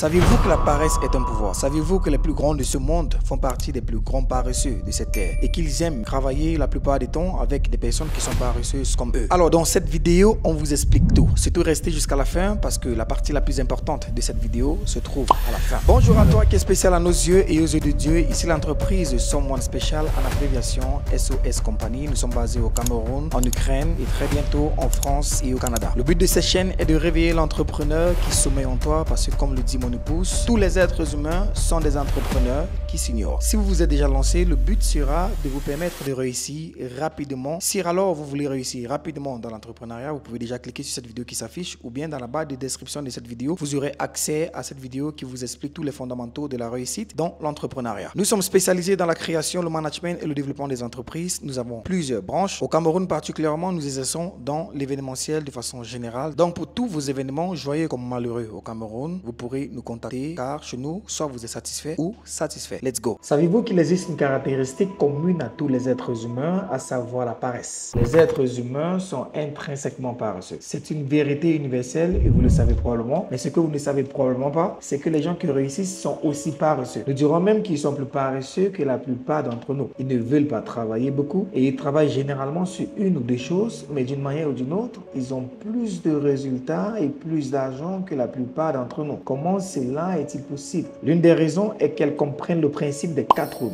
Saviez-vous que la paresse est un pouvoir? Saviez-vous que les plus grands de ce monde font partie des plus grands paresseux de cette terre et qu'ils aiment travailler la plupart du temps avec des personnes qui sont paresseuses comme eux? Alors dans cette vidéo, on vous explique tout. Surtout restez jusqu'à la fin parce que la partie la plus importante de cette vidéo se trouve à la fin. Bonjour à toi qui est spécial à nos yeux et aux yeux de Dieu. Ici l'entreprise Someone Special en abréviation SOS Company. Nous sommes basés au Cameroun, en Ukraine et très bientôt en France et au Canada. Le but de cette chaîne est de réveiller l'entrepreneur qui sommeille en toi parce que comme le dit mon épouse, tous les êtres humains sont des entrepreneurs qui s'ignorent. Si vous vous êtes déjà lancé, le but sera de vous permettre de réussir rapidement. Si alors vous voulez réussir rapidement dans l'entrepreneuriat, vous pouvez déjà cliquer sur cette vidéo qui s'affiche ou bien dans la barre de description de cette vidéo, vous aurez accès à cette vidéo qui vous explique tous les fondamentaux de la réussite dans l'entrepreneuriat. Nous sommes spécialisés dans la création, le management et le développement des entreprises. Nous avons plusieurs branches. Au Cameroun particulièrement, nous exerçons dans l'événementiel de façon générale. Donc pour tous vos événements, joyeux comme malheureux au Cameroun, vous pourrez nous contacter car chez nous, soit vous êtes satisfait ou satisfait. Let's go. Savez-vous qu'il existe une caractéristique commune à tous les êtres humains, à savoir la paresse? Les êtres humains sont intrinsèquement paresseux. C'est une vérité universelle et vous le savez probablement. Mais ce que vous ne savez probablement pas, c'est que les gens qui réussissent sont aussi paresseux. Nous dirons même qu'ils sont plus paresseux que la plupart d'entre nous. Ils ne veulent pas travailler beaucoup et ils travaillent généralement sur une ou deux choses, mais d'une manière ou d'une autre, ils ont plus de résultats et plus d'argent que la plupart d'entre nous. Comment cela est-il possible? L'une des raisons est qu'elles comprennent le principe des 80-20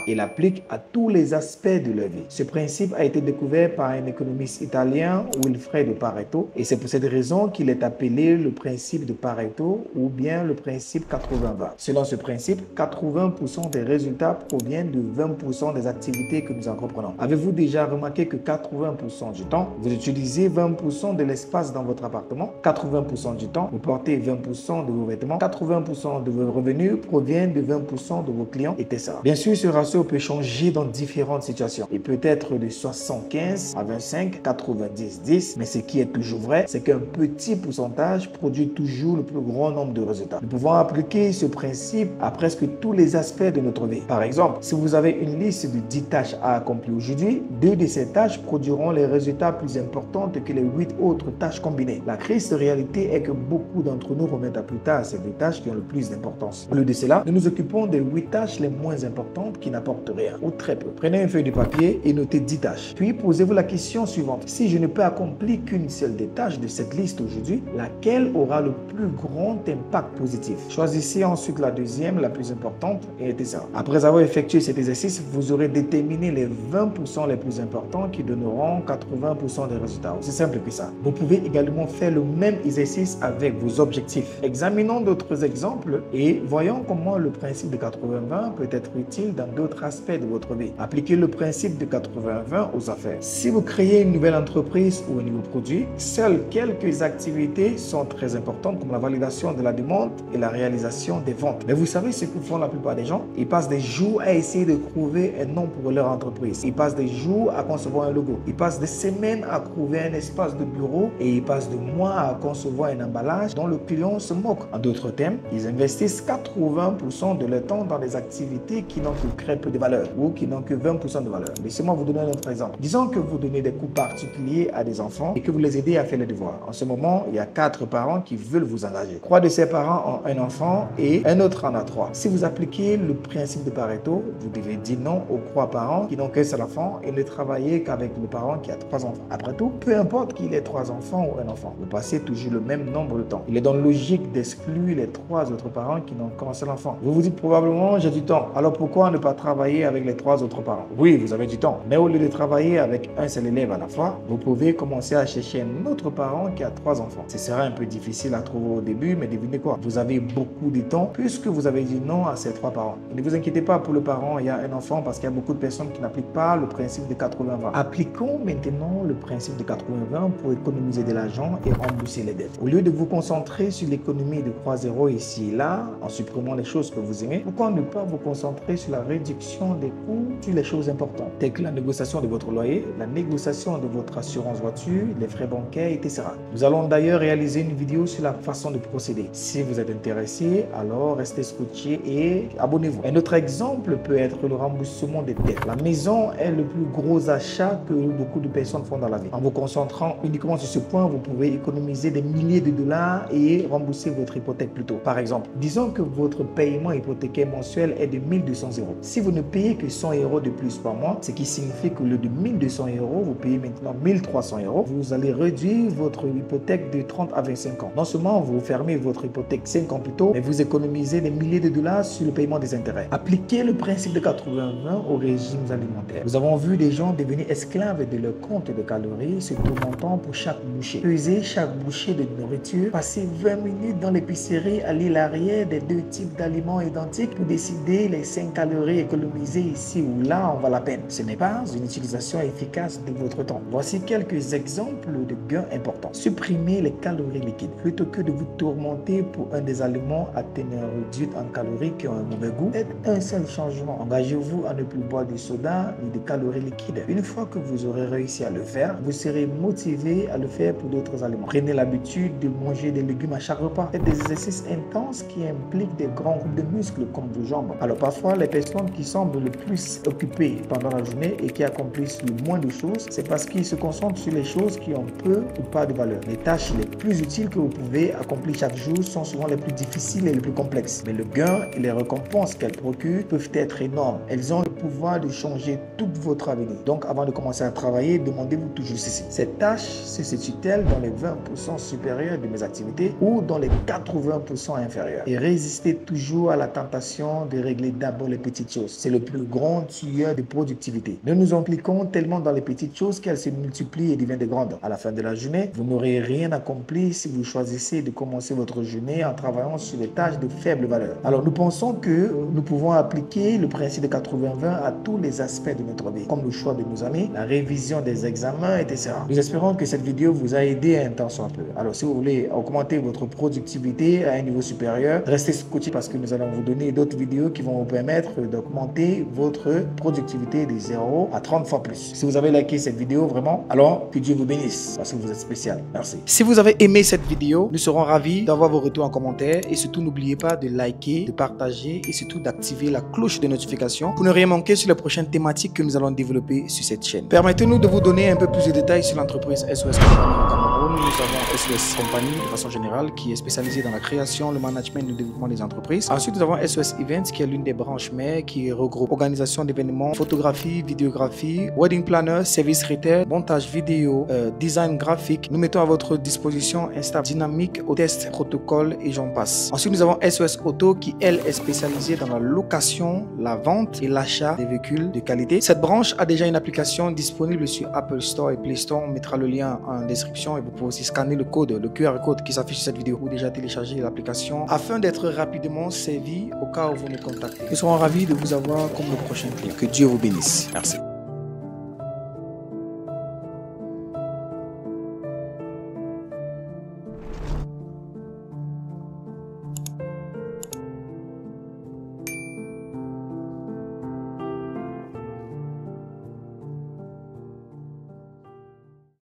et l'appliquent à tous les aspects de leur vie. Ce principe a été découvert par un économiste italien, Wilfredo Pareto, et c'est pour cette raison qu'il est appelé le principe de Pareto ou bien le principe 80-20. Selon ce principe, 80% des résultats proviennent de 20% des activités que nous entreprenons. Avez-vous déjà remarqué que 80% du temps, vous utilisez 20% de l'espace dans votre appartement, 80% du temps, vous portez 20% de vos vêtements, 80% de vos revenus proviennent de 20% de vos clients, etc. Bien sûr, ce ratio peut changer dans différentes situations. Il peut être de 75 à 25, 90, 10, mais ce qui est toujours vrai, c'est qu'un petit pourcentage produit toujours le plus grand nombre de résultats. Nous pouvons appliquer ce principe à presque tous les aspects de notre vie. Par exemple, si vous avez une liste de 10 tâches à accomplir aujourd'hui, 2 de ces tâches produiront les résultats plus importants que les 8 autres tâches combinées. La triste réalité est que beaucoup d'entre nous remettent à plus tard ces 2 tâches qui ont le plus d'importance. Au lieu de cela, nous nous occupons des 8 tâches les moins importantes qui n'apportent rien ou très peu. Prenez une feuille de papier et notez 10 tâches. Puis posez-vous la question suivante. Si je ne peux accomplir qu'une seule des tâches de cette liste aujourd'hui, laquelle aura le plus grand impact positif? Choisissez ensuite la deuxième, la plus importante, et etc. Après avoir effectué cet exercice, vous aurez déterminé les 20% les plus importants qui donneront 80% des résultats. C'est simple que ça. Vous pouvez également faire le même exercice avec vos objectifs. Examinons d'autres exemples et voyons comment le principe de 80-20 peut être utile dans d'autres aspects de votre vie. Appliquez le principe de 80-20 aux affaires. Si vous créez une nouvelle entreprise ou un nouveau produit, seules quelques activités sont très importantes comme la validation de la demande et la réalisation des ventes. Mais vous savez ce que font la plupart des gens? Ils passent des jours à essayer de trouver un nom pour leur entreprise. Ils passent des jours à concevoir un logo. Ils passent des semaines à trouver un espace de bureau et ils passent des mois à concevoir un emballage dont le client se moque. En d'autres termes, ils investissent 80% de leur temps dans des activités qui n'ont que très peu de valeur ou qui n'ont que 20% de valeur. Laissez-moi vous donner un autre exemple. Disons que vous donnez des cours particuliers à des enfants et que vous les aidez à faire les devoirs. En ce moment, il y a 4 parents qui veulent vous engager. 3 de ces parents ont un enfant et un autre en a 3. Si vous appliquez le principe de Pareto, vous devez dire non aux 3 parents qui n'ont qu'un seul enfant et ne travailler qu'avec le parent qui a 3 enfants. Après tout, peu importe qu'il ait 3 enfants ou un enfant, vous passez toujours le même nombre de temps. Il est donc logique d'exclure les 3 autres parents qui n'ont qu'un seul enfant. Vous vous dites probablement, j'ai du temps. Alors pourquoi ne pas travailler avec les 3 autres parents? Oui, vous avez du temps. Mais au lieu de travailler avec un seul élève à la fois, vous pouvez commencer à chercher un autre parent qui a 3 enfants. Ce sera un peu difficile à trouver au début, mais devinez quoi? Vous avez beaucoup de temps puisque vous avez dit non à ces 3 parents. Et ne vous inquiétez pas pour le parent ayant un enfant parce qu'il y a beaucoup de personnes qui n'appliquent pas le principe de 80-20. Appliquons maintenant le principe de 80-20 pour économiser de l'argent et rembourser les dettes. Au lieu de vous concentrer sur l'économie de croix-zéro ici et là, en supprimant les choses que vous aimez, pourquoi ne pas vous concentrer sur la réduction des coûts sur les choses importantes, telles que la négociation de votre loyer, la négociation de votre assurance voiture, les frais bancaires, etc. Nous allons d'ailleurs réaliser une vidéo sur la façon de procéder. Si vous êtes intéressé, alors restez scotché et abonnez-vous. Un autre exemple peut être le remboursement des dettes. La maison est le plus gros achat que beaucoup de personnes font dans la vie. En vous concentrant uniquement sur ce point, vous pouvez économiser des milliers de dollars et rembourser votre hypothèque plus tôt. Par exemple, disons que votre paiement hypothécaire mensuel est de 1200 €. Si vous ne payez que 100 € de plus par mois, ce qui signifie qu'au lieu de 1200 €, vous payez maintenant 1300 €, vous allez réduire votre hypothèque de 30 à 25 ans. Non seulement vous fermez votre hypothèque 5 ans plus tôt, mais vous économisez des milliers de dollars sur le paiement des intérêts. Appliquez le principe de 80-20 aux régimes alimentaires. Nous avons vu des gens devenir esclaves de leur compte de calories, se tourmentant pour chaque bouchée. Peser chaque bouchée de nourriture, passer 20 minutes dans l'épicerie à lire l'arrière des deux types d'aliments identiques pour décider les 5 calories économisées ici ou là en vaut la peine. Ce n'est pas une utilisation efficace de votre temps. Voici quelques exemples de gains importants. Supprimez les calories liquides. Plutôt que de vous tourmenter pour un des aliments à teneur réduite en calories qui ont un mauvais goût, faites un seul changement. Engagez-vous à ne plus boire de soda ni de calories liquides. Une fois que vous aurez réussi à le faire, vous serez motivé à le faire pour d'autres aliments. Prenez l'habitude de manger des légumes à chaque repas. Faites des exercices intenses qui impliquent des grands groupes de muscles comme vos jambes. Alors parfois, les personnes qui semblent le plus occupées pendant la journée et qui accomplissent le moins de choses, c'est parce qu'ils se concentrent sur les choses qui ont peu ou pas de valeur. Les tâches les plus utiles que vous pouvez accomplir chaque jour sont souvent les plus difficiles et les plus complexes. Mais le gain et les récompenses qu'elles procurent peuvent être énormes. Elles ont le pouvoir de changer tout votre avenir. Donc avant de commencer à travailler, demandez-vous toujours ceci. Cette tâche se situe-t-elle dans les 20% supérieurs de mes activités ou dans les 80% inférieurs? Et résistez toujours à la tentation de régler d'abord les petites choses. C'est le plus grand tueur de productivité. Nous nous impliquons tellement dans les petites choses qu'elles se multiplient et deviennent de grandes. À la fin de la journée, vous n'aurez rien accompli si vous choisissez de commencer votre journée en travaillant sur les tâches de faible valeur. Alors nous pensons que nous pouvons appliquer le principe de 80-20 à tous les aspects de notre vie, comme le choix de nos amis, la révision des examens, etc. Nous espérons que cette vidéo vous a aidé un temps soit peu. Alors si vous voulez augmenter votre productivité à un niveau supérieur, restez scotché parce que nous allons vous donner d'autres vidéos qui vont vous permettre d'augmenter votre productivité de 0 à 30 fois plus. Si vous avez liké cette vidéo, vraiment, alors que Dieu vous bénisse parce que vous êtes spécial. Merci. Si vous avez aimé cette vidéo, nous serons ravis d'avoir vos retours en commentaire et surtout n'oubliez pas de liker, de partager et surtout d'activer la cloche de notification pour ne rien manquer sur les prochaines thématiques que nous allons développer sur cette chaîne. Permettez-nous de vous donner un peu plus de détails sur l'entreprise SOS Company au Cameroun. Nous avons SOS Company de façon générale qui est spécialisée dans la création, le management et le développement des entreprises. Ensuite, nous avons SOS Events qui est l'une des branches mères qui regroupe organisation d'événements, photographie, vidéographie, wedding planner, service retail, montage vidéo, design graphique. Nous mettons à votre disposition un staff dynamique, hôtesse, protocole et j'en passe. Ensuite, nous avons SOS Auto qui, elle, est spécialisée dans la location, la vente et l'achat des véhicules de qualité. Cette branche a déjà une application disponible sur Apple Store et Play Store. On mettra le lien en description et vous pouvez aussi scanner le code, le QR code qui s'affiche sur cette vidéo ou déjà télécharger l'application afin d'être rapidement servi au cas où vous nous contactez. Nous serons ravis de vous avoir comme le prochain client. Que Dieu vous bénisse. Merci.